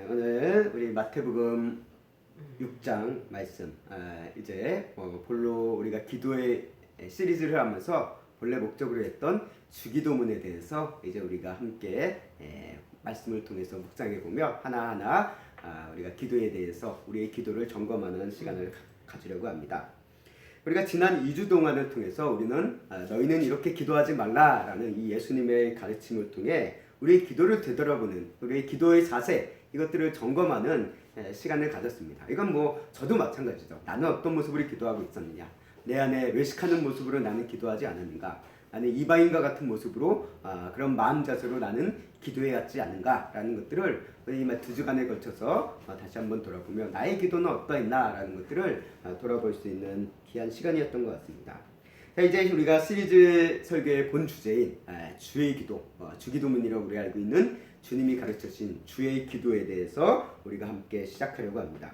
오늘 우리 마태복음 6장 말씀 이제 본로 우리가 기도의 시리즈를 하면서 본래 목적으로 했던 주기도문에 대해서 이제 우리가 함께 말씀을 통해서 묵상해 보며 하나하나 우리가 기도에 대해서 우리의 기도를 점검하는 시간을 가지려고 합니다. 우리가 지난 2주 동안을 통해서 우리는 너희는 이렇게 기도하지 말라라는 이 예수님의 가르침을 통해 우리의 기도를 되돌아보는 우리의 기도의 자세 이것들을 점검하는 시간을 가졌습니다. 이건 저도 마찬가지죠. 나는 어떤 모습으로 기도하고 있었느냐, 내 안에 외식하는 모습으로 나는 기도하지 않았는가, 나는 이방인과 같은 모습으로 그런 마음 자세로 나는 기도해왔지 않은가라는 것들을 이 2주간에 걸쳐서 다시 한번 돌아보며 나의 기도는 어떠했나라는 것들을 돌아볼 수 있는 귀한 시간이었던 것 같습니다. 자, 이제 우리가 시리즈 설교의 본 주제인 주의 기도, 주기도문이라고 우리가 알고 있는 주님이 가르쳐주신 주의 기도에 대해서 우리가 함께 시작하려고 합니다.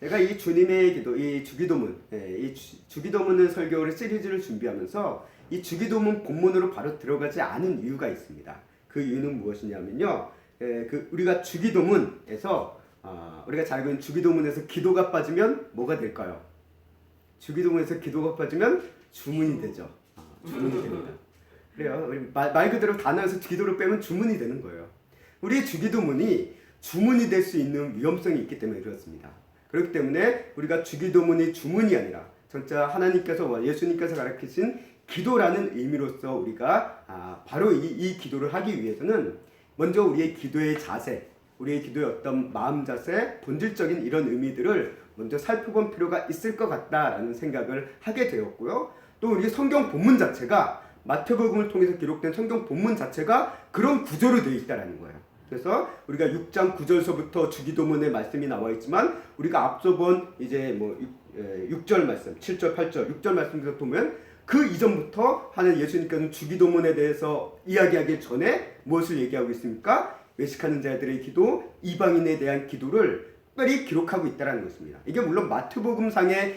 제가 이 주님의 기도, 이 주기도문, 이 주기도문을 설교를 시리즈를 준비하면서 이 주기도문 본문으로 바로 들어가지 않은 이유가 있습니다. 그 이유는 무엇이냐면요, 우리가 주기도문에서 우리가 잘 알고 있는 주기도문에서 기도가 빠지면 뭐가 될까요? 주기도문에서 기도가 빠지면 주문이 되죠. 주문이 됩니다. 그래요. 우리 말 그대로 단어에서 기도를 빼면 주문이 되는 거예요. 우리의 주기도문이 주문이 될 수 있는 위험성이 있기 때문에 그렇습니다. 그렇기 때문에 우리가 주기도문이 주문이 아니라 진짜 하나님께서 예수님께서 가르치신 기도라는 의미로서 우리가 바로 이 기도를 하기 위해서는 먼저 우리의 기도의 자세, 우리의 기도의 어떤 마음 자세, 본질적인 이런 의미들을 먼저 살펴본 필요가 있을 것 같다라는 생각을 하게 되었고요. 또 우리 성경 본문 자체가 마태복음을 통해서 기록된 성경 본문 자체가 그런 구조로 되어 있다라는 거예요. 그래서 우리가 6장 9절서부터 주기도문의 말씀이 나와 있지만 우리가 앞서 본 이제 6절 말씀, 7절, 8절, 6절 말씀에서 보면 그 이전부터 하는 예수님께서는 주기도문에 대해서 이야기하기 전에 무엇을 얘기하고 있습니까? 외식하는 자들의 기도, 이방인에 대한 기도를 특별히 기록하고 있다는 것입니다. 이게 물론 마태복음상에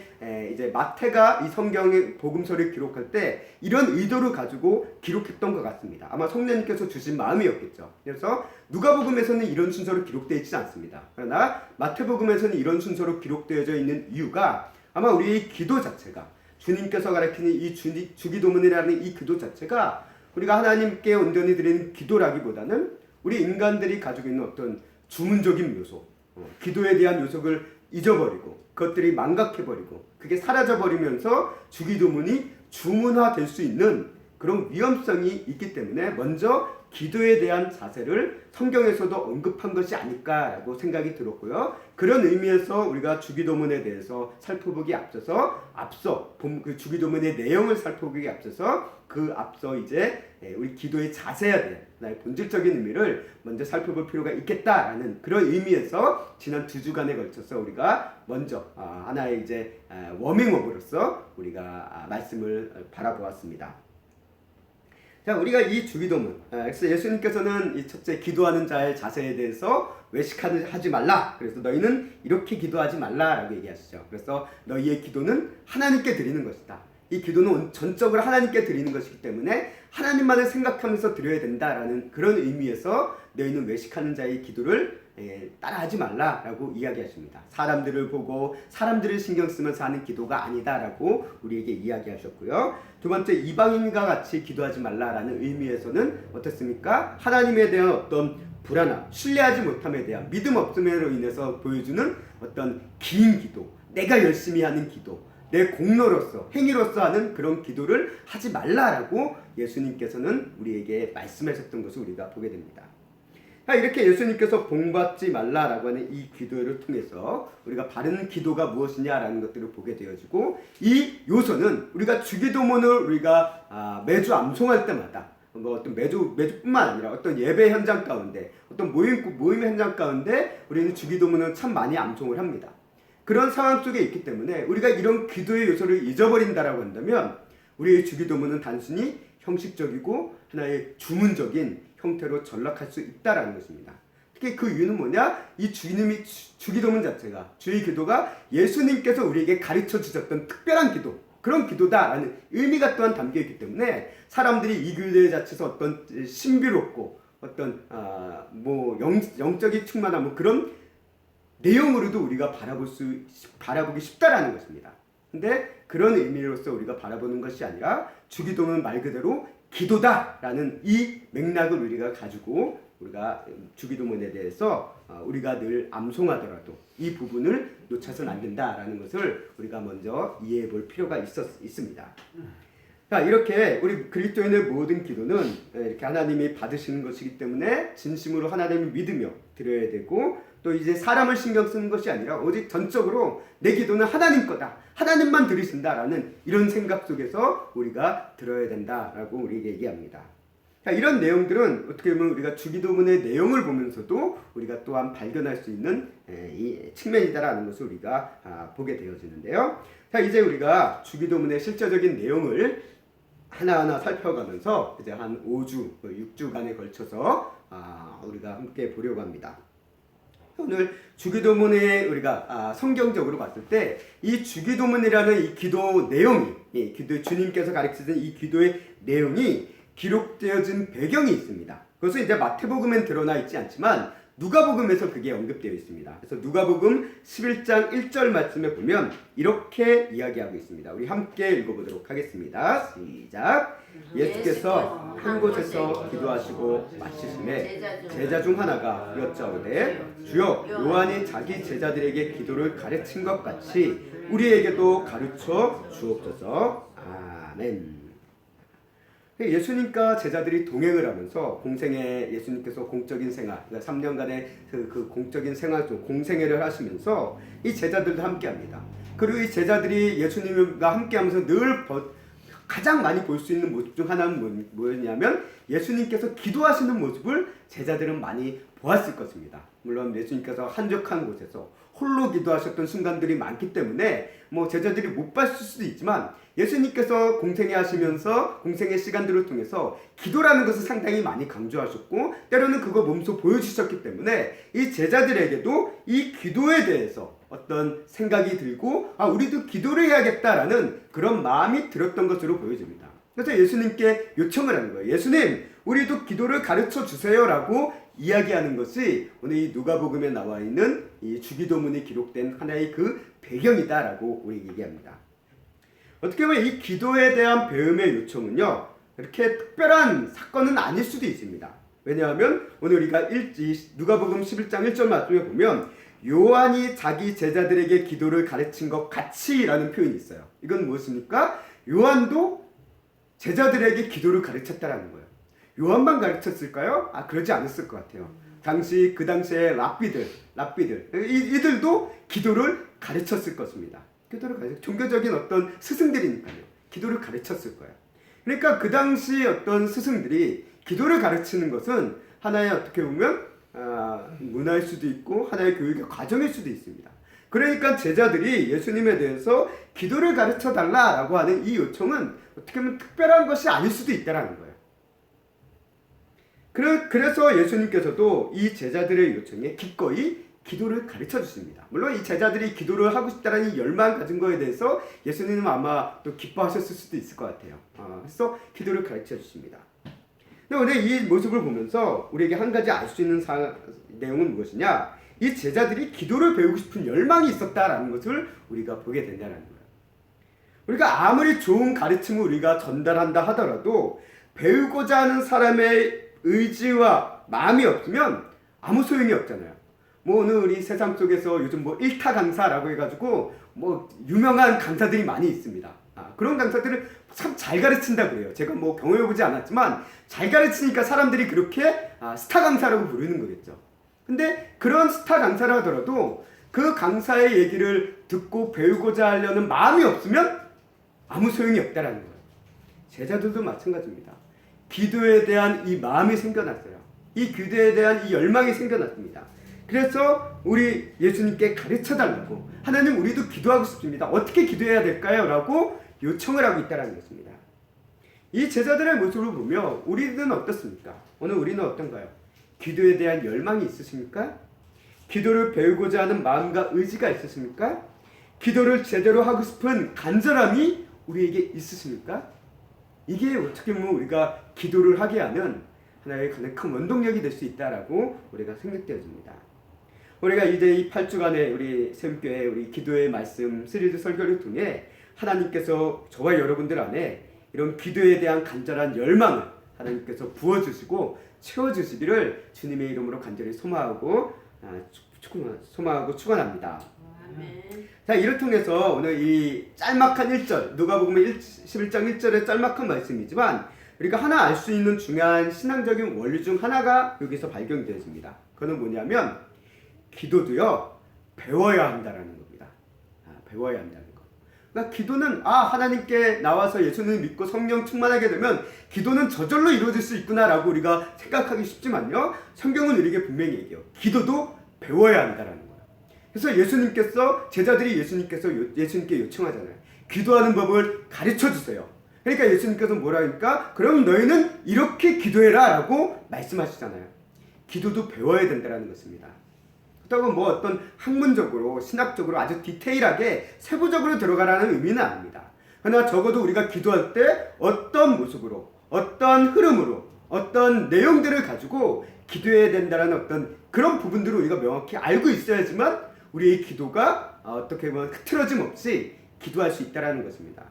이제 마태가 이 성경의 복음서를 기록할 때 이런 의도를 가지고 기록했던 것 같습니다. 아마 성령님께서 주신 마음이었겠죠. 그래서 누가복음에서는 이런 순서로 기록되어 있지 않습니다. 그러나 마태복음에서는 이런 순서로 기록되어져 있는 이유가 아마 우리의 기도 자체가 주님께서 가르치는 이 주기도문이라는 이 기도 자체가 우리가 하나님께 온전히 드리는 기도라기보다는 우리 인간들이 가지고 있는 어떤 주문적인 요소, 기도에 대한 요소를 잊어버리고 그것들이 망각해버리고 그게 사라져버리면서 주기도문이 주문화될 수 있는 그런 위험성이 있기 때문에 먼저 기도에 대한 자세를 성경에서도 언급한 것이 아닐까라고 생각이 들었고요. 그런 의미에서 우리가 주기도문에 대해서 살펴보기 앞서 그 주기도문의 내용을 살펴보기 앞서 이제 우리 기도의 자세에 대한 나의 본질적인 의미를 먼저 살펴볼 필요가 있겠다라는 그런 의미에서 지난 2주간에 걸쳐서 우리가 먼저 하나의 이제 워밍업으로서 우리가 말씀을 바라보았습니다. 자, 우리가 이 주기도문, 그래서 예수님께서는 이 첫째 기도하는 자의 자세에 대해서 외식하지 말라. 그래서 너희는 이렇게 기도하지 말라라고 얘기하시죠. 그래서 너희의 기도는 하나님께 드리는 것이다. 이 기도는 전적으로 하나님께 드리는 것이기 때문에 하나님만을 생각하면서 드려야 된다라는 그런 의미에서 너희는 외식하는 자의 기도를 따라하지 말라라고 이야기하십니다. 사람들을 보고 사람들을 신경 쓰면서 하는 기도가 아니다라고 우리에게 이야기하셨고요. 두 번째, 이방인과 같이 기도하지 말라라는 의미에서는 어떻습니까? 하나님에 대한 어떤 불안함, 신뢰하지 못함에 대한 믿음 없음으로 인해서 보여주는 어떤 긴 기도, 내가 열심히 하는 기도, 내 공로로서 행위로서 하는 그런 기도를 하지 말라라고 예수님께서는 우리에게 말씀하셨던 것을 우리가 보게 됩니다. 이렇게 예수님께서 본받지 말라라고 하는 이 기도를 통해서 우리가 바른 기도가 무엇이냐라는 것들을 보게 되어지고, 이 요소는 우리가 주기도문을 우리가 매주 암송할 때마다 어떤 매주뿐만 아니라 어떤 예배 현장 가운데 어떤 모임의 현장 가운데 우리는 주기도문을 참 많이 암송을 합니다. 그런 상황 속에 있기 때문에 우리가 이런 기도의 요소를 잊어버린다라고 한다면 우리의 주기도문은 단순히 형식적이고 하나의 주문적인 형태로 전락할 수 있다라는 것입니다. 특히 그 이유는 뭐냐? 이 주기도문 자체가, 주의 기도가 예수님께서 우리에게 가르쳐 주셨던 특별한 기도, 그런 기도다라는 의미가 또한 담겨 있기 때문에 사람들이 이 기도에 자체에서 어떤 신비롭고 어떤 영적인 충만함 뭐 그런 내용으로도 우리가 바라보기 쉽다라는 것입니다. 근데 그런 의미로서 우리가 바라보는 것이 아니라 주기도는 말 그대로 기도다라는 이 맥락을 우리가 가지고 우리가 주기도문에 대해서 우리가 늘 암송하더라도 이 부분을 놓쳐서는 안 된다라는 것을 우리가 먼저 이해해 볼 필요가 있습니다. 자, 이렇게 우리 그리스도인의 모든 기도는 이렇게 하나님이 받으시는 것이기 때문에 진심으로 하나님을 믿으며 드려야 되고, 또 이제 사람을 신경 쓰는 것이 아니라 오직 전적으로 내 기도는 하나님 거다, 하나님만 들으신다라는 이런 생각 속에서 우리가 들어야 된다라고 우리에게 얘기합니다. 자, 이런 내용들은 어떻게 보면 우리가 주기도문의 내용을 보면서도 우리가 또한 발견할 수 있는 이 측면이다라는 것을 우리가 보게 되어지는데요. 자, 이제 우리가 주기도문의 실제적인 내용을 하나하나 살펴가면서 이제 한 5주, 6주간에 걸쳐서 우리가 함께 보려고 합니다. 오늘 주기도문에 우리가 성경적으로 봤을 때 이 주기도문이라는 이 기도 내용이, 주님께서 가르치신 이 기도의 내용이 기록되어진 배경이 있습니다. 그것은 이제 마태복음엔 드러나 있지 않지만 누가복음에서 그게 언급되어 있습니다. 그래서 누가복음 11장 1절 말씀에 보면 이렇게 이야기하고 있습니다. 우리 함께 읽어보도록 하겠습니다. 시작. 예수께서 한 곳에서 기도하시고 마치심에 제자 중 하나가 여짜오되 주여, 요한이 자기 제자들에게 기도를 가르친 것 같이 우리에게도 가르쳐 주옵소서. 아멘. 예수님과 제자들이 동행을 하면서 공생애, 예수님께서 공적인 생활, 그러니까 3년간의 그 공적인 생활 중 공생애를 하시면서 이 제자들도 함께 합니다. 그리고 이 제자들이 예수님과 함께 하면서 늘 가장 많이 볼 수 있는 모습 중 하나는 뭐였냐면 예수님께서 기도하시는 모습을 제자들은 많이 보았을 것입니다. 물론 예수님께서 한적한 곳에서 홀로 기도하셨던 순간들이 많기 때문에 뭐 제자들이 못 봤을 수도 있지만 예수님께서 공생애 하시면서 공생애 시간들을 통해서 기도라는 것을 상당히 많이 강조하셨고 때로는 그거 몸소 보여주셨기 때문에 이 제자들에게도 이 기도에 대해서 어떤 생각이 들고 우리도 기도를 해야겠다라는 그런 마음이 들었던 것으로 보여집니다. 그래서 예수님께 요청을 하는 거예요. 예수님, 우리도 기도를 가르쳐 주세요라고 이야기하는 것이 오늘 이 누가복음에 나와 있는 이 주기도문이 기록된 하나의 그 배경이다라고 우리 얘기합니다. 어떻게 보면 이 기도에 대한 배움의 요청은요, 이렇게 특별한 사건은 아닐 수도 있습니다. 왜냐하면 오늘 우리가 누가복음 11장 1절 말씀에 보면 요한이 자기 제자들에게 기도를 가르친 것 같이라는 표현이 있어요. 이건 무엇입니까? 요한도 제자들에게 기도를 가르쳤다라는 거예요. 요한만 가르쳤을까요? 그러지 않았을 것 같아요. 그 당시에 랍비들 이들도 기도를 가르쳤을 것입니다. 종교적인 어떤 스승들이니까요. 기도를 가르쳤을 거예요. 그러니까 그 당시 어떤 스승들이 기도를 가르치는 것은 하나의 어떻게 보면 문화일 수도 있고 하나의 교육의 과정일 수도 있습니다. 그러니까 제자들이 예수님에 대해서 기도를 가르쳐 달라라고 하는 이 요청은 어떻게 보면 특별한 것이 아닐 수도 있다는 거예요. 그래서 예수님께서도 이 제자들의 요청에 기꺼이 기도를 가르쳐 주십니다. 물론 이 제자들이 기도를 하고 싶다는 이 열망 가진 거에 대해서 예수님은 아마 또 기뻐하셨을 수도 있을 것 같아요. 그래서 기도를 가르쳐 주십니다. 근데 오늘 이 모습을 보면서 우리에게 한 가지 알 수 있는 내용은 무엇이냐? 이 제자들이 기도를 배우고 싶은 열망이 있었다라는 것을 우리가 보게 된다는 거예요. 우리가 아무리 좋은 가르침을 우리가 전달한다 하더라도 배우고자 하는 사람의 의지와 마음이 없으면 아무 소용이 없잖아요. 오늘 우리 세상 속에서 요즘 일타 강사라고 해가지고 유명한 강사들이 많이 있습니다. 그런 강사들을 참 잘 가르친다 그래요. 제가 경험해보지 않았지만 잘 가르치니까 사람들이 그렇게 스타 강사라고 부르는 거겠죠. 근데 그런 스타 강사라 하더라도 그 강사의 얘기를 듣고 배우고자 하려는 마음이 없으면 아무 소용이 없다라는 거예요. 제자들도 마찬가지입니다. 기도에 대한 이 마음이 생겨났어요. 이 기도에 대한 이 열망이 생겨났습니다. 그래서 우리 예수님께 가르쳐달라고, 하나님 우리도 기도하고 싶습니다. 어떻게 기도해야 될까요? 라고 요청을 하고 있다는 것입니다. 이 제자들의 모습을 보며 우리는 어떻습니까? 오늘 우리는 어떤가요? 기도에 대한 열망이 있으십니까? 기도를 배우고자 하는 마음과 의지가 있으십니까? 기도를 제대로 하고 싶은 간절함이 우리에게 있으십니까? 이게 어떻게 보면 우리가 기도를 하게 하는 하나의 가장 큰 원동력이 될 수 있다라고 우리가 생각되어집니다. 우리가 이제 이 8주간의 우리 샘교회 우리 기도의 말씀 시리즈 설교를 통해 하나님께서 저와 여러분들 안에 이런 기도에 대한 간절한 열망을 하나님께서 부어주시고 채워주시기를 주님의 이름으로 간절히 소망하고 축원합니다. 아멘. 자, 이를 통해서 오늘 이 짤막한 1절, 누가복음 11장 1절의 짤막한 말씀이지만 우리가 하나 알 수 있는 중요한 신앙적인 원리 중 하나가 여기서 발견되어집니다. 그건 뭐냐면 기도도요 배워야 한다라는 겁니다. 배워야 한다는 거. 그러니까 기도는 하나님께 나와서 예수님을 믿고 성령 충만하게 되면 기도는 저절로 이루어질 수 있구나라고 우리가 생각하기 쉽지만요, 성경은 우리에게 분명히 얘기해요. 기도도 배워야 한다라는 거예요. 그래서 제자들이 예수님께 요청하잖아요. 기도하는 법을 가르쳐 주세요. 그러니까 예수님께서 뭐라 하니까 그럼 너희는 이렇게 기도해라 라고 말씀하시잖아요. 기도도 배워야 된다는 것입니다. 그렇다고 뭐 어떤 학문적으로 신학적으로 아주 디테일하게 세부적으로 들어가라는 의미는 아닙니다. 그러나 적어도 우리가 기도할 때 어떤 모습으로 어떤 흐름으로 어떤 내용들을 가지고 기도해야 된다는 어떤 그런 부분들을 우리가 명확히 알고 있어야지만 우리의 기도가 어떻게 보면 흐트러짐 없이 기도할 수 있다는 것입니다.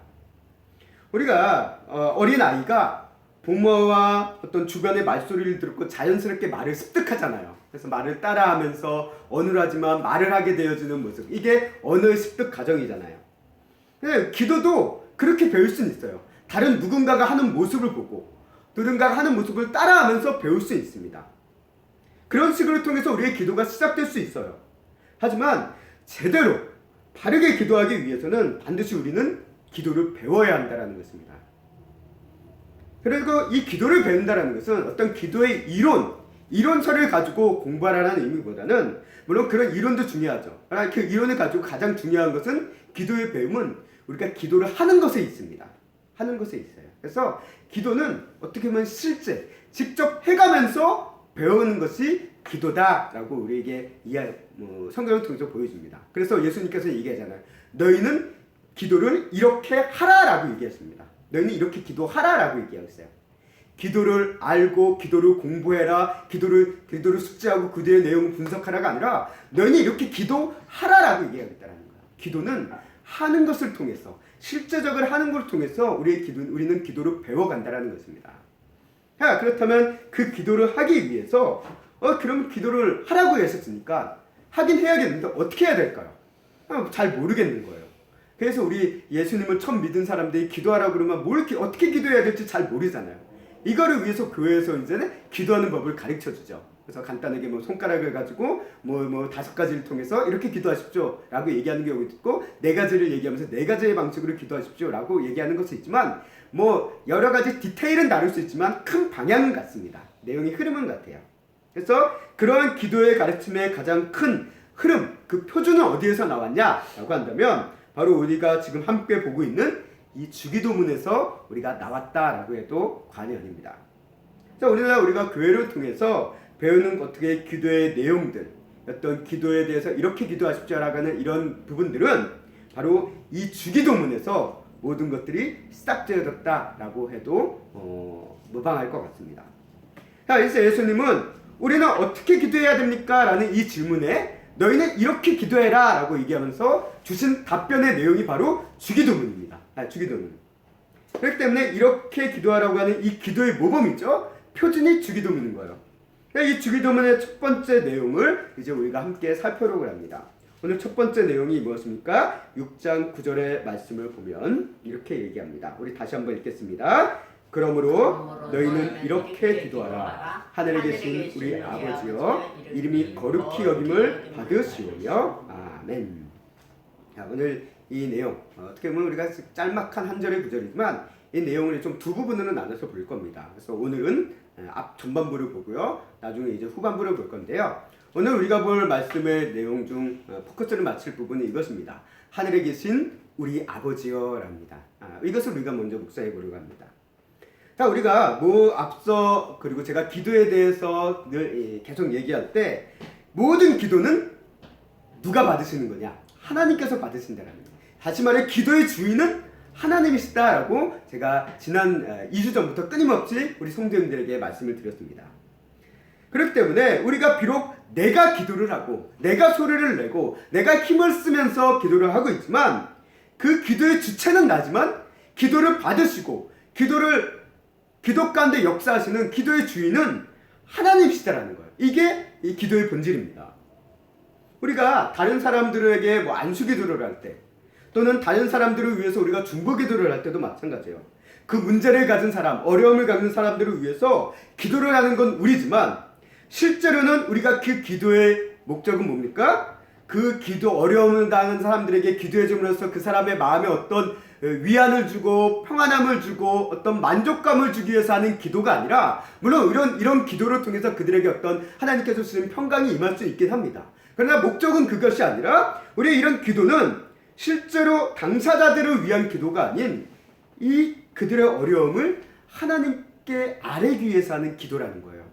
우리가 어린 아이가 부모와 어떤 주변의 말소리를 듣고 자연스럽게 말을 습득하잖아요. 그래서 말을 따라하면서 언어를 하지만 말을 하게 되어지는 모습, 이게 언어의 습득 과정이잖아요. 근데 기도도 그렇게 배울 수는 있어요. 다른 누군가가 하는 모습을 보고 누군가가 하는 모습을 따라하면서 배울 수 있습니다. 그런 식으로 통해서 우리의 기도가 시작될 수 있어요. 하지만 제대로 바르게 기도하기 위해서는 반드시 우리는 기도를 배워야 한다는 것입니다. 그리고 이 기도를 배운다는 것은 어떤 기도의 이론서를 가지고 공부하라는 의미보다는, 물론 그런 이론도 중요하죠. 그러나 그 이론을 가지고 가장 중요한 것은 기도의 배움은 우리가 기도를 하는 것에 있습니다. 하는 것에 있어요. 그래서 기도는 어떻게 보면 실제 직접 해가면서 배우는 것이 기도다라고 우리에게 성경을 통해서 보여줍니다. 그래서 예수님께서 얘기하잖아요. 너희는 기도를 이렇게 하라라고 얘기했습니다. 너희는 이렇게 기도하라라고 얘기했어요. 기도를 알고 기도를 공부해라, 기도를 숙지하고 그들의 내용을 분석하라가 아니라 너희는 이렇게 기도하라라고 얘기하겠다는 거예요. 기도는 하는 것을 통해서, 실제적으로 하는 것을 통해서 우리는 기도를 배워간다는 것입니다. 자, 그렇다면 그 기도를 하기 위해서 그럼 기도를 하라고 하셨으니까 하긴 해야겠는데 어떻게 해야 될까요? 잘 모르겠는 거예요. 그래서 우리 예수님을 처음 믿은 사람들이 기도하라고 그러면 어떻게 기도해야 될지 잘 모르잖아요. 이거를 위해서 교회에서 이제는 기도하는 법을 가르쳐 주죠. 그래서 간단하게 손가락을 가지고 5가지를 통해서 이렇게 기도하십시오 라고 얘기하는 경우도 있고, 4가지를 얘기하면서 4가지의 방식으로 기도하십시오 라고 얘기하는 것이 있지만, 여러 가지 디테일은 다를 수 있지만 큰 방향은 같습니다. 내용의 흐름은 같아요. 그래서 그러한 기도의 가르침의 가장 큰 흐름, 그 표준은 어디에서 나왔냐라고 한다면 바로 우리가 지금 함께 보고 있는 이 주기도문에서 우리가 나왔다라고 해도 과언이 아닙니다. 자, 오늘날 우리가 교회를 통해서 배우는 어떻게 기도의 내용들, 어떤 기도에 대해서 이렇게 기도하십시오라고 하는 이런 부분들은 바로 이 주기도문에서 모든 것들이 시작되어졌다라고 해도 무방할 것 같습니다. 자, 그래서 예수님은 우리는 어떻게 기도해야 됩니까? 라는 이 질문에 너희는 이렇게 기도해라 라고 얘기하면서 주신 답변의 내용이 바로 주기도문입니다. 주기도문. 그렇기 때문에 이렇게 기도하라고 하는 이 기도의 모범이죠. 표준이 주기도문인 거예요. 이 주기도문의 첫 번째 내용을 이제 우리가 함께 살펴보려고 합니다. 오늘 첫 번째 내용이 무엇입니까? 6장 9절의 말씀을 보면 이렇게 얘기합니다. 우리 다시 한번 읽겠습니다. 그러므로 너희는 이렇게 기도하라. 하늘에 계신 우리 아버지여, 이름이 거룩히 여김을 받으시오며. 아멘. 자, 오늘 이 내용 어떻게 보면 우리가 짤막한 한 절의 구절이지만 이 내용을 좀 두 부분으로 나눠서 볼 겁니다. 그래서 오늘은 앞 전반부를 보고요, 나중에 이제 후반부를 볼 건데요. 오늘 우리가 볼 말씀의 내용 중 포커스를 맞출 부분은 이것입니다. 하늘에 계신 우리 아버지여랍니다. 이것을 우리가 먼저 묵상해 보려고 합니다. 자, 우리가 앞서 그리고 제가 기도에 대해서 늘 계속 얘기할 때 모든 기도는 누가 받으시는 거냐? 하나님께서 받으신다는 거예요. 다시 말해 기도의 주인은 하나님이시다라고 제가 지난 2주 전부터 끊임없이 우리 성도님들에게 말씀을 드렸습니다. 그렇기 때문에 우리가 비록 내가 기도를 하고 내가 소리를 내고 내가 힘을 쓰면서 기도를 하고 있지만 그 기도의 주체는 나지만 기도를 받으시고 기도 가운데 역사하시는 기도의 주인은 하나님이시다라는 거예요. 이게 이 기도의 본질입니다. 우리가 다른 사람들에게 뭐 안수 기도를 할 때 또는 다른 사람들을 위해서 우리가 중보 기도를 할 때도 마찬가지예요. 그 문제를 가진 사람, 어려움을 갖는 사람들을 위해서 기도를 하는 건 우리지만 실제로는 우리가 그 기도의 목적은 뭡니까? 그 어려움을 당하는 사람들에게 기도해 줌으로써 그 사람의 마음에 어떤 위안을 주고 평안함을 주고 어떤 만족감을 주기 위해서 하는 기도가 아니라, 물론 이런 기도를 통해서 그들에게 어떤 하나님께서 주시는 평강이 임할 수 있긴 합니다. 그러나 목적은 그것이 아니라 우리의 이런 기도는 실제로 당사자들을 위한 기도가 아닌 이 그들의 어려움을 하나님께 아뢰기 위해서 하는 기도라는 거예요.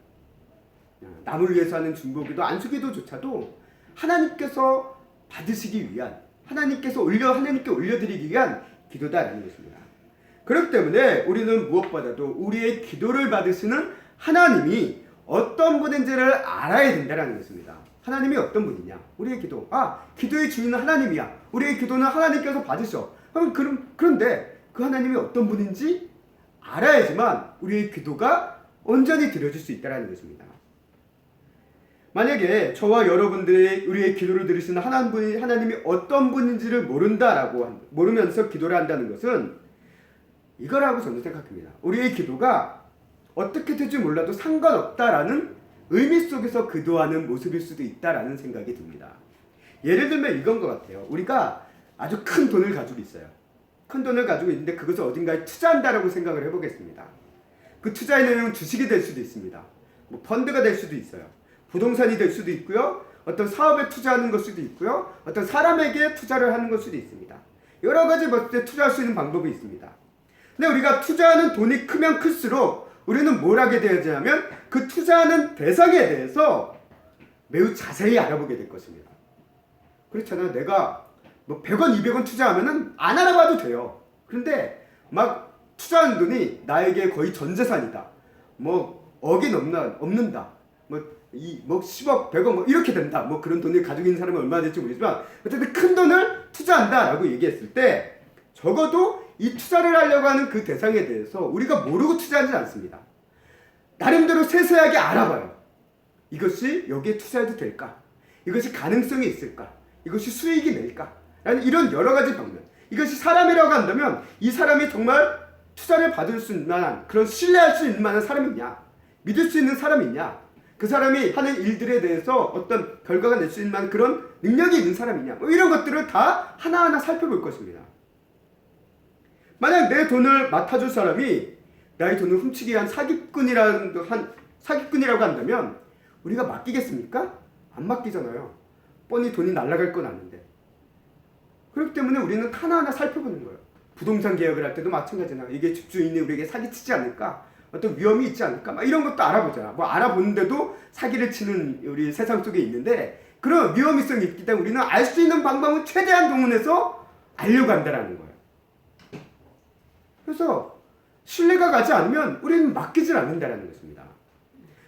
남을 위해서 하는 중보기도 안수기도조차도 하나님께서 받으시기 위한, 하나님께 올려드리기 위한 기도다라는 것입니다. 그렇기 때문에 우리는 무엇보다도 우리의 기도를 받으시는 하나님이 어떤 분인지를 알아야 된다는 것입니다. 하나님이 어떤 분이냐? 우리의 기도. 기도의 주인은 하나님이야. 우리의 기도는 하나님께서 받으셔. 그런데 그 하나님이 어떤 분인지 알아야지만 우리의 기도가 온전히 드려질 수 있다는 것입니다. 만약에 저와 여러분들이 우리의 기도를 들으시는 하나님이 어떤 분인지를 모르면서 기도를 한다는 것은 이거라고 저는 생각합니다. 우리의 기도가 어떻게 될지 몰라도 상관없다라는 의미 속에서 기도하는 모습일 수도 있다라는 생각이 듭니다. 예를 들면 이건 것 같아요. 우리가 아주 큰 돈을 가지고 있어요. 큰 돈을 가지고 있는데 그것을 어딘가에 투자한다라고 생각을 해보겠습니다. 그 투자의 내용은 주식이 될 수도 있습니다. 펀드가 될 수도 있어요. 부동산이 될 수도 있고요. 어떤 사업에 투자하는 것 수도 있고요. 어떤 사람에게 투자를 하는 것 수도 있습니다. 여러 가지 것에 투자할 수 있는 방법이 있습니다. 근데 우리가 투자하는 돈이 크면 클수록 우리는 뭘 하게 되냐면 그 투자하는 대상에 대해서 매우 자세히 알아보게 될 것입니다. 그렇잖아요. 내가 100원, 200원 투자하면은 안 알아봐도 돼요. 그런데 막 투자하는 돈이 나에게 거의 전 재산이다. 억이 넘는다. 10억, 100억 이렇게 된다. 그런 돈을 가지고 있는 사람은 얼마나 될지 모르지만 어쨌든 큰 돈을 투자한다라고 얘기했을 때 적어도 이 투자를 하려고 하는 그 대상에 대해서 우리가 모르고 투자하지 않습니다. 나름대로 세세하게 알아봐요. 이것이 여기에 투자해도 될까? 이것이 가능성이 있을까? 이것이 수익이 낼까? 라는 이런 여러 가지 방면. 이것이 사람이라고 한다면 이 사람이 정말 투자를 받을 수 있는 만한, 그런 신뢰할 수 있는 만한 사람이냐? 믿을 수 있는 사람이냐? 그 사람이 하는 일들에 대해서 어떤 결과가 낼 수 있는 만한 그런 능력이 있는 사람이냐? 이런 것들을 다 하나하나 살펴볼 것입니다. 만약 내 돈을 맡아줄 사람이 나의 돈을 훔치기 위한 사기꾼이라고 한다면 우리가 맡기겠습니까? 안 맡기잖아요. 뻔히 돈이 날아갈 건 아는데. 그렇기 때문에 우리는 하나하나 살펴보는 거예요. 부동산 계약을 할 때도 마찬가지나 이게 집주인이 우리에게 사기치지 않을까? 어떤 위험이 있지 않을까? 이런 것도 알아보잖아. 알아보는데도 사기를 치는 우리 세상 속에 있는데 그런 위험성이 있기 때문에 우리는 알 수 있는 방법은 최대한 동원해서 알려고 한다는 거예요. 그래서 신뢰가 가지 않으면 우리는 맡기질 않는다는 것입니다.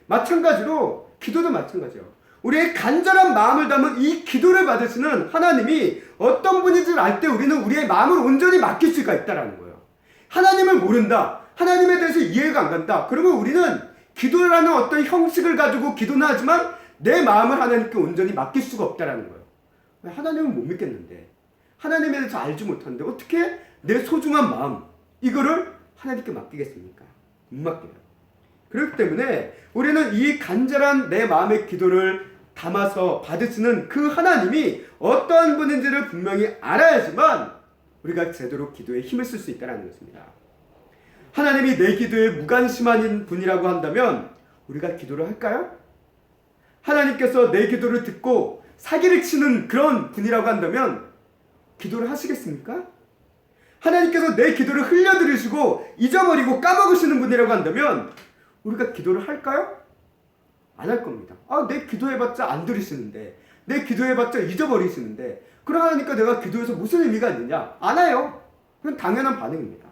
마찬가지로 기도도 마찬가지예요. 우리의 간절한 마음을 담은 이 기도를 받으시는 하나님이 어떤 분인지를 알 때 우리는 우리의 마음을 온전히 맡길 수가 있다는 거예요. 하나님을 모른다. 하나님에 대해서 이해가 안 간다. 그러면 우리는 기도라는 어떤 형식을 가지고 기도는 하지만 내 마음을 하나님께 온전히 맡길 수가 없다는 거예요. 하나님은 못 믿겠는데, 하나님에 대해서 알지 못하는데 어떻게 내 소중한 마음 이거를 하나님께 맡기겠습니까? 못 맡겨요. 그렇기 때문에 우리는 이 간절한 내 마음의 기도를 담아서 받으시는 그 하나님이 어떠한 분인지를 분명히 알아야지만 우리가 제대로 기도에 힘을 쓸 수 있다는 것입니다. 하나님이 내 기도에 무관심한 분이라고 한다면 우리가 기도를 할까요? 하나님께서 내 기도를 듣고 사기를 치는 그런 분이라고 한다면 기도를 하시겠습니까? 하나님께서 내 기도를 흘려들으시고 잊어버리고 까먹으시는 분이라고 한다면 우리가 기도를 할까요? 안 할 겁니다. 내 기도해봤자 안 들으시는데, 내 기도해봤자 잊어버리시는데, 그러니까 내가 기도해서 무슨 의미가 있느냐? 안 해요. 그건 당연한 반응입니다.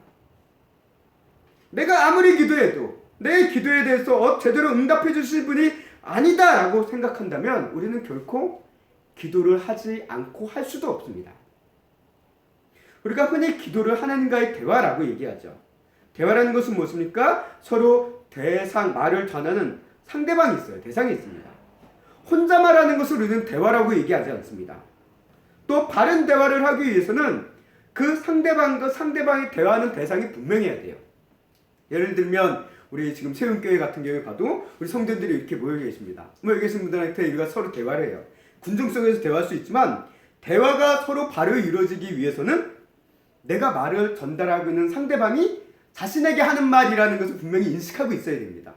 내가 아무리 기도해도 내 기도에 대해서 제대로 응답해 주실 분이 아니다라고 생각한다면 우리는 결코 기도를 하지 않고 할 수도 없습니다. 우리가 흔히 기도를 하나님과의 대화라고 얘기하죠. 대화라는 것은 무엇입니까? 서로 말을 전하는 상대방이 있어요. 대상이 있습니다. 혼자 말하는 것을 우리는 대화라고 얘기하지 않습니다. 또 바른 대화를 하기 위해서는 그 상대방과 상대방이 대화하는 대상이 분명해야 돼요. 예를 들면 우리 지금 세운교회 같은 경우에 봐도 우리 성도들이 이렇게 모여 계십니다. 모여 계신 분들한테 우리가 서로 대화를 해요. 군중 속에서 대화할 수 있지만 대화가 서로 바로 이루어지기 위해서는 내가 말을 전달하고 있는 상대방이 자신에게 하는 말이라는 것을 분명히 인식하고 있어야 됩니다.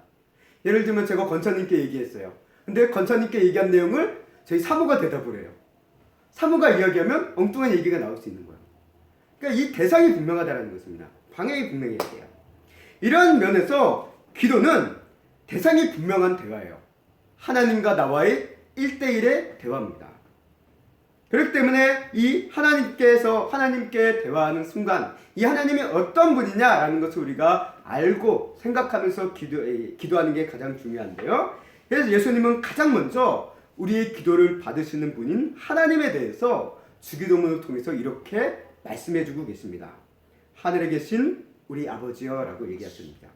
예를 들면 제가 권사님께 얘기했어요. 근데 권사님께 얘기한 내용을 저희 사모가 대답을 해요. 사모가 이야기하면 엉뚱한 얘기가 나올 수 있는 거예요. 그러니까 이 대상이 분명하다는 것입니다. 방향이 분명해야 돼요. 이런 면에서 기도는 대상이 분명한 대화예요. 하나님과 나와의 1대1의 대화입니다. 그렇기 때문에 이 하나님께 대화하는 순간 이 하나님이 어떤 분이냐라는 것을 우리가 알고 생각하면서 기도하는 게 가장 중요한데요. 그래서 예수님은 가장 먼저 우리의 기도를 받으시는 분인 하나님에 대해서 주기도문을 통해서 이렇게 말씀해주고 계십니다. 하늘에 계신 우리 아버지여 라고 얘기하십니다.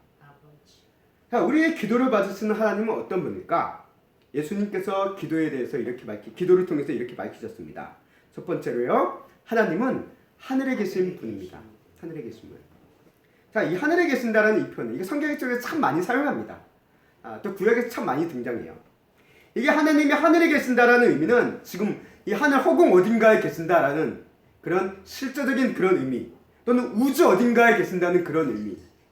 자, 우리의 기도를 받으시는 하나님은 어떤 분일까? 예수님께서 기도에 대해서 기도를 통해서 이렇게 밝히셨습니다. 첫 번째로요, 하나님은 하늘에 계신 분입니다. 하늘에 계신 분. 자, 이 하늘에 계신다라는 이 표현, 이게 성경 쪽에서 참 많이 사용합니다. 또 구약에서 참 많이 등장해요. 이게 하나님이 하늘에 계신다라는 의미는 지금 이 하늘 허공 어딘가에 계신다라는 그런 실제적인 그런 의미, 또는 우주 어딘가에 계신다는 그런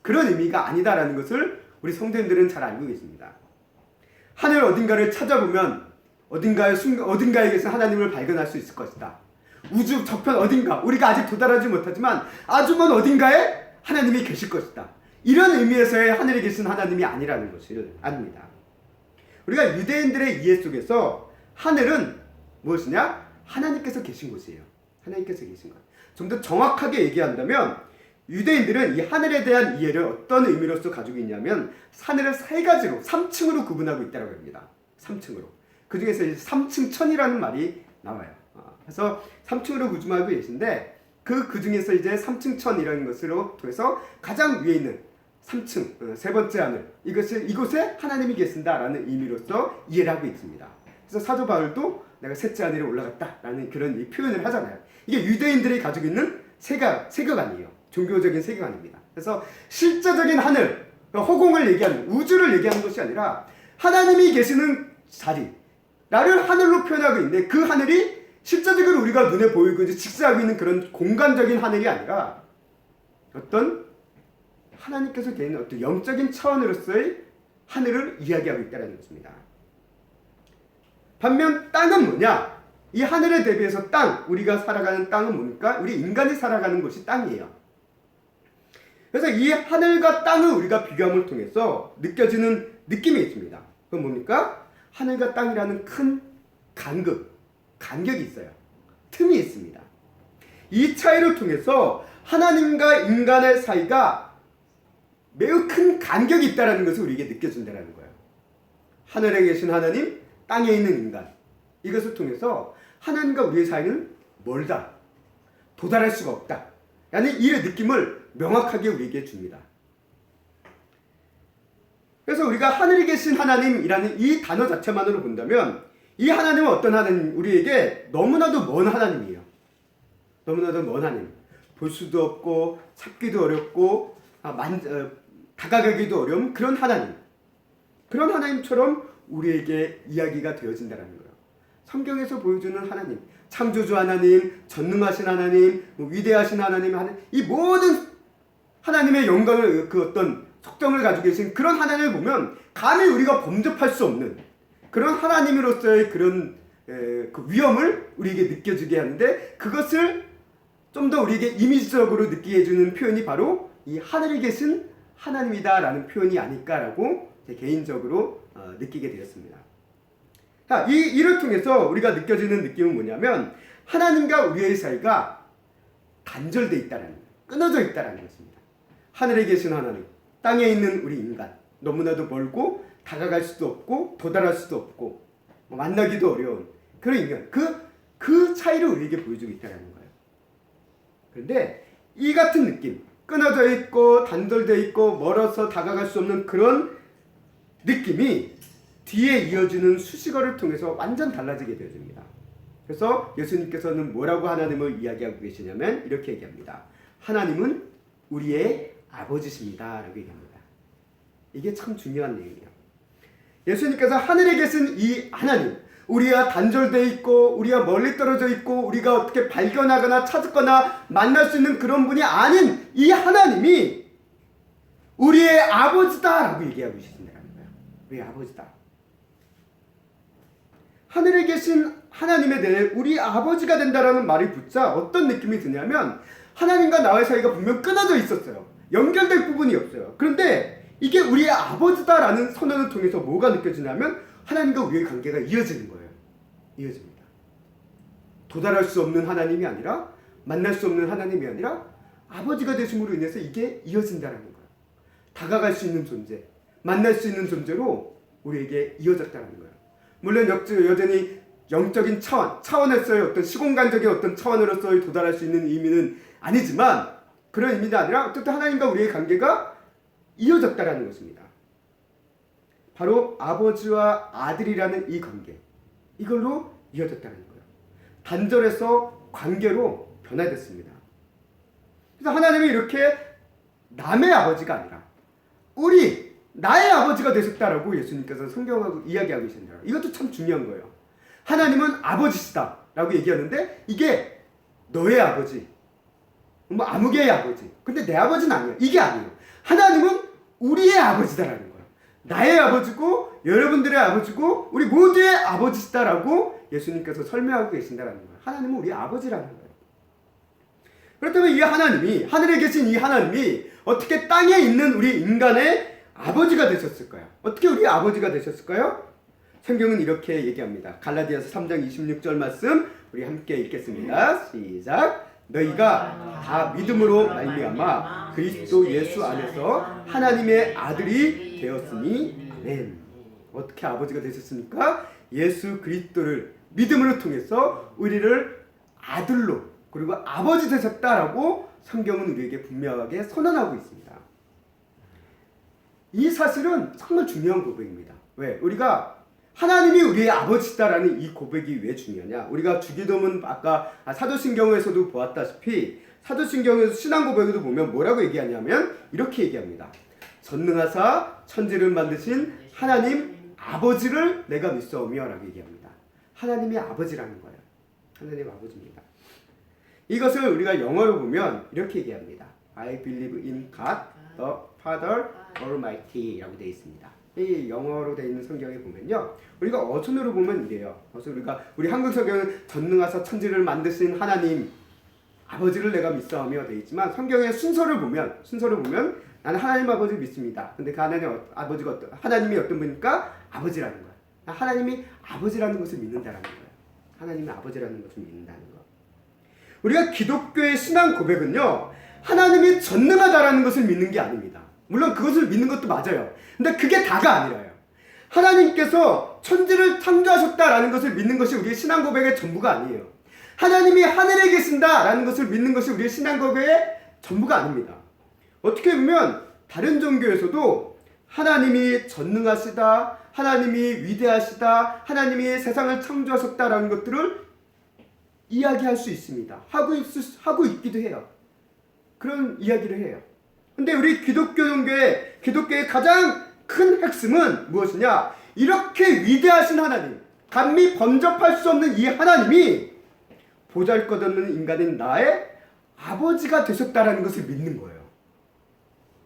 의미가 아니다라는 것을 우리 성도님들은 잘 알고 계십니다. 하늘 어딘가를 찾아보면 어딘가에 계신 하나님을 발견할 수 있을 것이다. 우주 저편 어딘가, 우리가 아직 도달하지 못하지만 아주 먼 어딘가에 하나님이 계실 것이다. 이런 의미에서의 하늘에 계신 하나님이 아니라는 것을 압니다. 우리가 유대인들의 이해 속에서 하늘은 무엇이냐? 하나님께서 계신 곳이에요. 하나님께서 계신 것. 좀 더 정확하게 얘기한다면 유대인들은 이 하늘에 대한 이해를 어떤 의미로서 가지고 있냐면 하늘을 세 가지로 3층으로 구분하고 있다고 합니다. 3층으로. 그 중에서 3층 천이라는 말이 나와요. 그래서 3층으로 구분하고 계신데 그 중에서 이제 3층 천이라는 것으로 통해서 가장 위에 있는 3층, 세 번째 하늘, 이곳에 하나님이 계신다라는 의미로서 이해를 하고 있습니다. 그래서 사도 바울도 내가 셋째 하늘에 올라갔다라는 그런 표현을 하잖아요. 이게 유대인들이 가지고 있는 세계관이에요. 종교적인 세계관입니다. 그래서 실제적인 하늘, 허공을 얘기하는, 우주를 얘기하는 것이 아니라 하나님이 계시는 자리, 나를 하늘로 표현하고 있는데 그 하늘이 실제적으로 우리가 눈에 보이고 이제 직시하고 있는 그런 공간적인 하늘이 아니라 어떤 하나님께서 계시는 어떤 영적인 차원으로서의 하늘을 이야기하고 있다는 것입니다. 반면 땅은 뭐냐? 이 하늘에 대비해서 우리가 살아가는 땅은 뭡니까? 우리 인간이 살아가는 곳이 땅이에요. 그래서 이 하늘과 땅을 우리가 비교함을 통해서 느껴지는 느낌이 있습니다. 그건 뭡니까? 하늘과 땅이라는 큰 간격이 있어요. 틈이 있습니다. 이 차이를 통해서 하나님과 인간의 사이가 매우 큰 간격이 있다는 것을 우리에게 느껴진다는 거예요. 하늘에 계신 하나님, 땅에 있는 인간. 이것을 통해서 하나님과 우리의 사이는 멀다. 도달할 수가 없다. 라는 이 느낌을 명확하게 우리에게 줍니다. 그래서 우리가 하늘에 계신 하나님이라는 이 단어 자체만으로 본다면 이 하나님은 어떤 하나님? 우리에게 너무나도 먼 하나님이에요. 너무나도 먼 하나님. 볼 수도 없고 찾기도 어렵고 다가가기도 어려운 그런 하나님. 그런 하나님처럼 우리에게 이야기가 되어진다는 거예요. 성경에서 보여주는 하나님, 창조주 하나님, 전능하신 하나님, 위대하신 하나님, 이 모든 하나님의 영광을 그 어떤 속성을 가지고 계신 그런 하나님을 보면 감히 우리가 범접할 수 없는 그런 하나님으로서의 그런 그 위엄을 우리에게 느껴지게 하는데 그것을 좀 더 우리에게 이미지적으로 느끼게 해주는 표현이 바로 이 하늘에 계신 하나님이다라는 표현이 아닐까라고 제 개인적으로 느끼게 되었습니다. 자, 이를 통해서 우리가 느껴지는 느낌은 뭐냐면 하나님과 우리의 사이가 단절되어 있다는 거예요. 끊어져 있다라는 것입니다. 하늘에 계신 하나님, 땅에 있는 우리 인간, 너무나도 멀고 다가갈 수도 없고 도달할 수도 없고 만나기도 어려운 그런 인간, 그 차이를 우리에게 보여주고 있다는 거예요. 그런데 이 같은 느낌, 끊어져 있고 단절되어 있고 멀어서 다가갈 수 없는 그런 느낌이 뒤에 이어지는 수식어를 통해서 완전 달라지게 되어집니다. 그래서 예수님께서는 뭐라고 하나님을 이야기하고 계시냐면 이렇게 얘기합니다. 하나님은 우리의 아버지십니다 라고 얘기합니다. 이게 참 중요한 내용이에요. 예수님께서 하늘에 계신 이 하나님, 우리와 단절되어 있고 우리와 멀리 떨어져 있고 우리가 어떻게 발견하거나 찾거나 만날 수 있는 그런 분이 아닌 이 하나님이 우리의 아버지다 라고 얘기하고 계신다는 거예요. 우리의 아버지다. 하늘에 계신 하나님에 대해 우리 아버지가 된다라는 말이 붙자 어떤 느낌이 드냐면 하나님과 나의 사이가 분명 끊어져 있었어요. 연결될 부분이 없어요. 그런데 이게 우리의 아버지다라는 선언을 통해서 뭐가 느껴지냐면 하나님과 우리의 관계가 이어지는 거예요. 이어집니다. 도달할 수 없는 하나님이 아니라 만날 수 없는 하나님이 아니라 아버지가 되심으로 인해서 이게 이어진다는 거예요. 다가갈 수 있는 존재, 만날 수 있는 존재로 우리에게 이어졌다는 거예요. 물론 여전히 영적인 차원에서의 어떤 시공간적인 어떤 차원으로서의 도달할 수 있는 의미는 아니지만 그런 의미가 아니라 어쨌든 하나님과 우리의 관계가 이어졌다는 것입니다. 바로 아버지와 아들이라는 이 관계, 이걸로 이어졌다는 거예요. 단절에서 관계로 변화됐습니다. 그래서 하나님이 이렇게 남의 아버지가 아니라 나의 아버지가 되셨다라고 예수님께서 성경하고 이야기하고 계신다. 이것도 참 중요한 거예요. 하나님은 아버지시다 라고 얘기하는데 이게 너의 아버지, 뭐 아무개의 아버지, 근데 내 아버지는 아니야. 이게 아니에요. 하나님은 우리의 아버지다라는 거예요. 나의 아버지고 여러분들의 아버지고 우리 모두의 아버지시다라고 예수님께서 설명하고 계신다라는 거예요. 하나님은 우리 아버지라는 거예요. 그렇다면 이 하나님이, 하늘에 계신 이 하나님이 어떻게 땅에 있는 우리 인간의 아버지가 되셨을까요? 어떻게 우리 아버지가 되셨을까요? 성경은 이렇게 얘기합니다. 갈라디아서 3장 26절 말씀 우리 함께 읽겠습니다. 시작. 너희가 다 믿음으로 말미암아 그리스도 예수 안에서 하나님의 아들이 되었으니 아멘. 어떻게 아버지가 되셨습니까? 예수 그리스도를 믿음으로 통해서 우리를 아들로 그리고 아버지 되셨다라고 성경은 우리에게 분명하게 선언하고 있습니다. 이 사실은 정말 중요한 고백입니다. 왜? 우리가 하나님이 우리의 아버지다라는 이 고백이 왜 중요하냐? 우리가 주기도문 아까 사도신경에서도 보았다시피 사도신경에서 신앙 고백에도 보면 뭐라고 얘기하냐면 이렇게 얘기합니다. 전능하사 천지를 만드신 하나님 아버지를 내가 믿사오며 라고 얘기합니다. 하나님이 아버지라는 거예요. 하나님 아버지입니다. 이것을 우리가 영어로 보면 이렇게 얘기합니다. I believe in God, the Father Almighty 라고 되어 있습니다. 이 영어로 되어 있는 성경에 보면요. 우리가 어순으로 보면 이래요. 그래서 우리 한국 성경은 전능하사 천지를 만드신 하나님 아버지를 내가 믿사오며 되어 있지만 성경의 순서를 보면 나는 하나님 아버지를 믿습니다. 근데 그 하나님 아버지가 하나님이 어떤 분입니까? 아버지라는 거예요. 하나님이 아버지라는 것을 믿는다라는 거예요. 하나님이 아버지라는 것을 믿는다는 거. 우리가 기독교의 신앙 고백은요. 하나님이 전능하다라는 것을 믿는 게 아닙니다. 물론 그것을 믿는 것도 맞아요. 근데 그게 다가 아니라요. 하나님께서 천지를 창조하셨다라는 것을 믿는 것이 우리의 신앙 고백의 전부가 아니에요. 하나님이 하늘에 계신다라는 것을 믿는 것이 우리의 신앙 고백의 전부가 아닙니다. 어떻게 보면 다른 종교에서도 하나님이 전능하시다, 하나님이 위대하시다, 하나님이 세상을 창조하셨다라는 것들을 이야기할 수 있습니다. 하고 있기도 해요. 그런 이야기를 해요. 근데 우리 기독교의 가장 큰 핵심은 무엇이냐? 이렇게 위대하신 하나님, 감히 범접할 수 없는 이 하나님이 보잘것없는 인간인 나의 아버지가 되셨다라는 것을 믿는 거예요.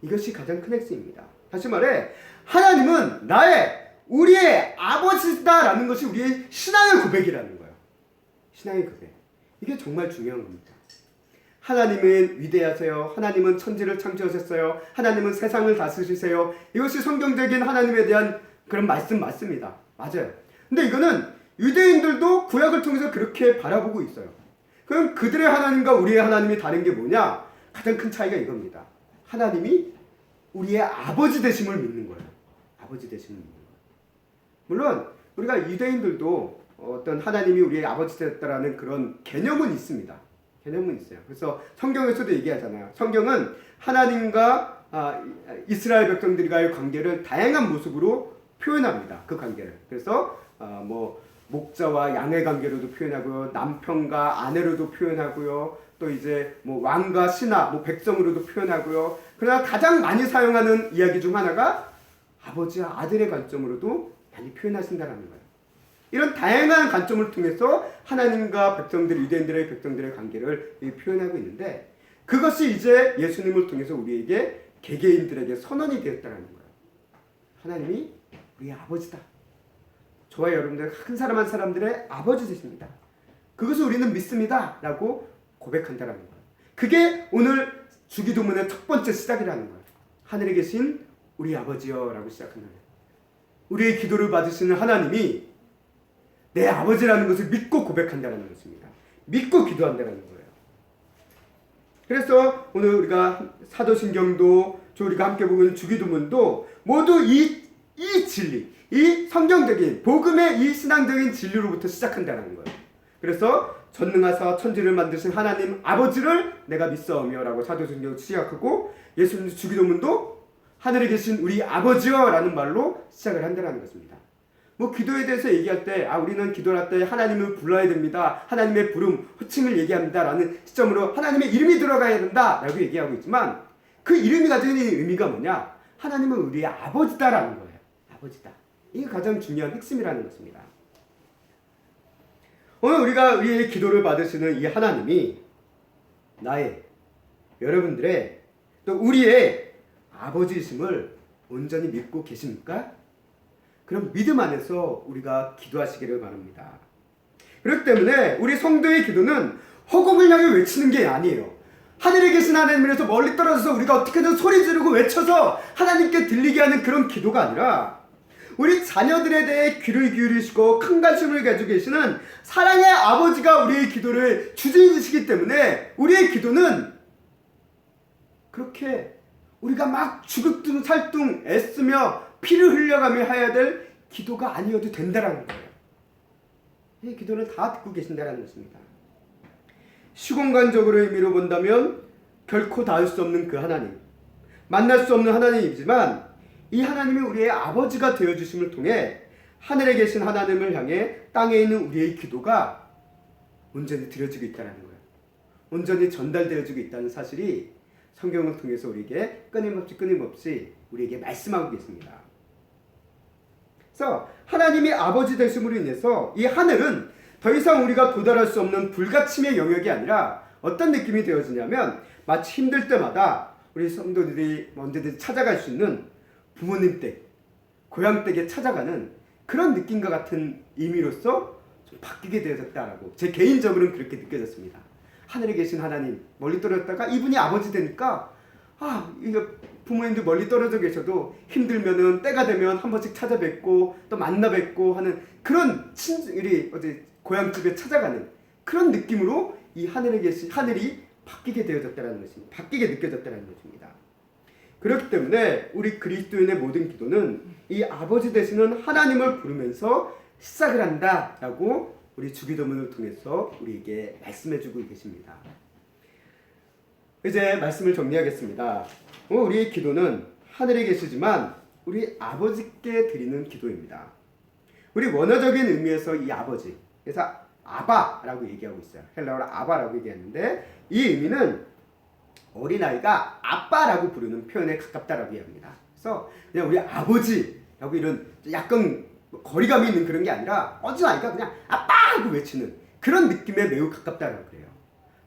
이것이 가장 큰 핵심입니다. 다시 말해 하나님은 우리의 아버지다라는 것이 우리의 신앙의 고백이라는 거예요. 신앙의 고백. 이게 정말 중요한 겁니다. 하나님은 위대하세요. 하나님은 천지를 창조하셨어요. 하나님은 세상을 다스리세요. 이것이 성경적인 하나님에 대한 그런 말씀 맞습니다. 맞아요. 근데 이거는 유대인들도 구약을 통해서 그렇게 바라보고 있어요. 그럼 그들의 하나님과 우리의 하나님이 다른 게 뭐냐? 가장 큰 차이가 이겁니다. 하나님이 우리의 아버지 되심을 믿는 거예요. 아버지 되심을 믿는 거예요. 물론 우리가 유대인들도 어떤 하나님이 우리의 아버지 됐다라는 그런 개념은 있습니다. 개념은 있어요. 그래서 성경에서도 얘기하잖아요. 성경은 하나님과 이스라엘 백성들과의 관계를 다양한 모습으로 표현합니다. 그 관계를. 그래서 뭐 목자와 양의 관계로도 표현하고요, 남편과 아내로도 표현하고요, 또 이제 뭐 왕과 신하, 뭐 백성으로도 표현하고요. 그러나 가장 많이 사용하는 이야기 중 하나가 아버지와 아들의 관점으로도 많이 표현하신다는 거예요. 이런 다양한 관점을 통해서 하나님과 백성들, 유대인들의 백성들의 관계를 표현하고 있는데, 그것이 이제 예수님을 통해서 우리에게 개개인들에게 선언이 되었다는 거예요. 하나님이 우리의 아버지다. 저와 여러분들 한 사람 한 사람들의 아버지 되십니다. 그것을 우리는 믿습니다 라고 고백한다는 거예요. 그게 오늘 주기도문의 첫 번째 시작이라는 거예요. 하늘에 계신 우리 아버지여 라고 시작한다는 거예요. 우리의 기도를 받으시는 하나님이 내 아버지라는 것을 믿고 고백한다는 것입니다. 믿고 기도한다는 거예요. 그래서 오늘 우리가 사도신경도, 우리가 함께 보는 주기도문도 모두 이 진리, 이 성경적인 복음의 이 신앙적인 진리로부터 시작한다는 거예요. 그래서 전능하사 천지를 만드신 하나님 아버지를 내가 믿사오며 라고 사도신경을 시작하고, 예수님 주기도문도 하늘에 계신 우리 아버지여 라는 말로 시작을 한다는 것입니다. 뭐 기도에 대해서 얘기할 때 우리는 기도를 할 때 하나님을 불러야 됩니다, 하나님의 부름, 호칭을 얘기합니다 라는 시점으로 하나님의 이름이 들어가야 된다 라고 얘기하고 있지만, 그 이름이 가지고 있는 의미가 뭐냐? 하나님은 우리의 아버지다라는 거예요. 아버지다. 이게 가장 중요한 핵심이라는 것입니다. 오늘 우리가 우리의 기도를 받으시는 이 하나님이 나의, 여러분들의, 또 우리의 아버지이심을 온전히 믿고 계십니까? 그럼 믿음 안에서 우리가 기도하시기를 바랍니다. 그렇기 때문에 우리 성도의 기도는 허공을 향해 외치는 게 아니에요. 하늘에 계신 하나님에서 멀리 떨어져서 우리가 어떻게든 소리 지르고 외쳐서 하나님께 들리게 하는 그런 기도가 아니라, 우리 자녀들에 대해 귀를 기울이시고 큰 관심을 가지고 계시는 사랑의 아버지가 우리의 기도를 주재해주시기 때문에 우리의 기도는 그렇게 우리가 막 죽을둥 살둥 애쓰며 피를 흘려가며 해야 될 기도가 아니어도 된다는 거예요. 이 기도는 다 듣고 계신다는 것입니다. 시공간적으로 의미로 본다면 결코 닿을 수 없는 그 하나님, 만날 수 없는 하나님이지만, 이 하나님이 우리의 아버지가 되어주심을 통해 하늘에 계신 하나님을 향해 땅에 있는 우리의 기도가 온전히 드려지고 있다는 거예요. 온전히 전달되어지고 있다는 사실이 성경을 통해서 우리에게 끊임없이 우리에게 말씀하고 계십니다. 그래서 하나님이 아버지 되심으로 인해서 이 하늘은 더 이상 우리가 도달할 수 없는 불가침의 영역이 아니라 어떤 느낌이 되어지냐면, 마치 힘들 때마다 우리 성도들이 언제든지 찾아갈 수 있는 부모님 댁, 고향 댁에 찾아가는 그런 느낌과 같은 의미로서 좀 바뀌게 되어졌다라고 제 개인적으로는 그렇게 느껴졌습니다. 하늘에 계신 하나님, 멀리 떨어졌다가 이분이 아버지 되니까 이거 부모님들 멀리 떨어져 계셔도 힘들면은 때가 되면 한 번씩 찾아뵙고 또 만나 뵙고 하는 그런 우리 고향집에 찾아가는 그런 느낌으로 이 하늘에 계신 하늘이 바뀌게 되어졌다는 것입니다. 바뀌게 느껴졌다는 것입니다. 그렇기 때문에 우리 그리스도인의 모든 기도는 이 아버지 되시는 하나님을 부르면서 시작을 한다라고 우리 주기도문을 통해서 우리에게 말씀해주고 계십니다. 이제 말씀을 정리하겠습니다. 우리의 기도는 하늘에 계시지만 우리 아버지께 드리는 기도입니다. 우리 원어적인 의미에서 이 아버지, 그래서 아바라고 얘기하고 있어요. 헬라어로 아바라고 얘기하는데, 이 의미는 어린아이가 아빠라고 부르는 표현에 가깝다라고 합니다. 그래서 그냥 우리 아버지라고 이런 약간 거리감이 있는 그런 게 아니라 어린아이가 그냥 아빠 하고 외치는 그런 느낌에 매우 가깝다라고 그래요.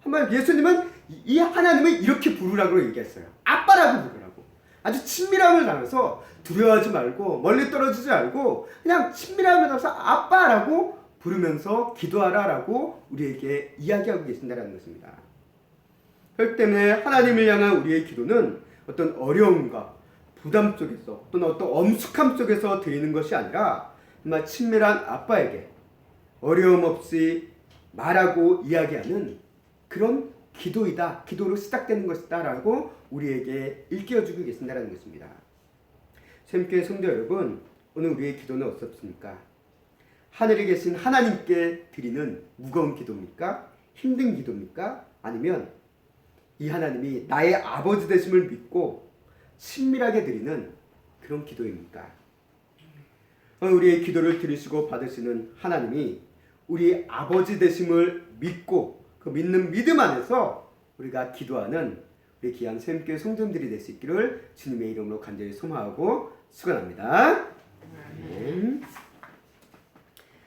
한번 예수님은 이 하나님을 이렇게 부르라고 얘기했어요. 아빠라고 부르라고. 아주 친밀함을 나눠서 두려워하지 말고 멀리 떨어지지 말고 그냥 친밀함을 나눠서 아빠라고 부르면서 기도하라라고 우리에게 이야기하고 계신다는 것입니다. 그렇기 때문에 하나님을 향한 우리의 기도는 어떤 어려움과 부담 속에서 또는 어떤 엄숙함 속에서 드리는 것이 아니라 정말 친밀한 아빠에게 어려움 없이 말하고 이야기하는 그런 기도이다, 기도로 시작되는 것이다 라고 우리에게 일깨워주고 계신다는 것입니다. 샘교회 성도 여러분, 오늘 우리의 기도는 어떻습니까? 하늘에 계신 하나님께 드리는 무거운 기도입니까? 힘든 기도입니까? 아니면 이 하나님이 나의 아버지 되심을 믿고 친밀하게 드리는 그런 기도입니까? 우리의 기도를 들으시고 받으시는 하나님이 우리 아버지 되심을 믿고 그 믿는 믿음 안에서 우리가 기도하는 우리 귀한 샘교회 성도들이 될 수 있기를 주님의 이름으로 간절히 소망하고 축원합니다. 아멘.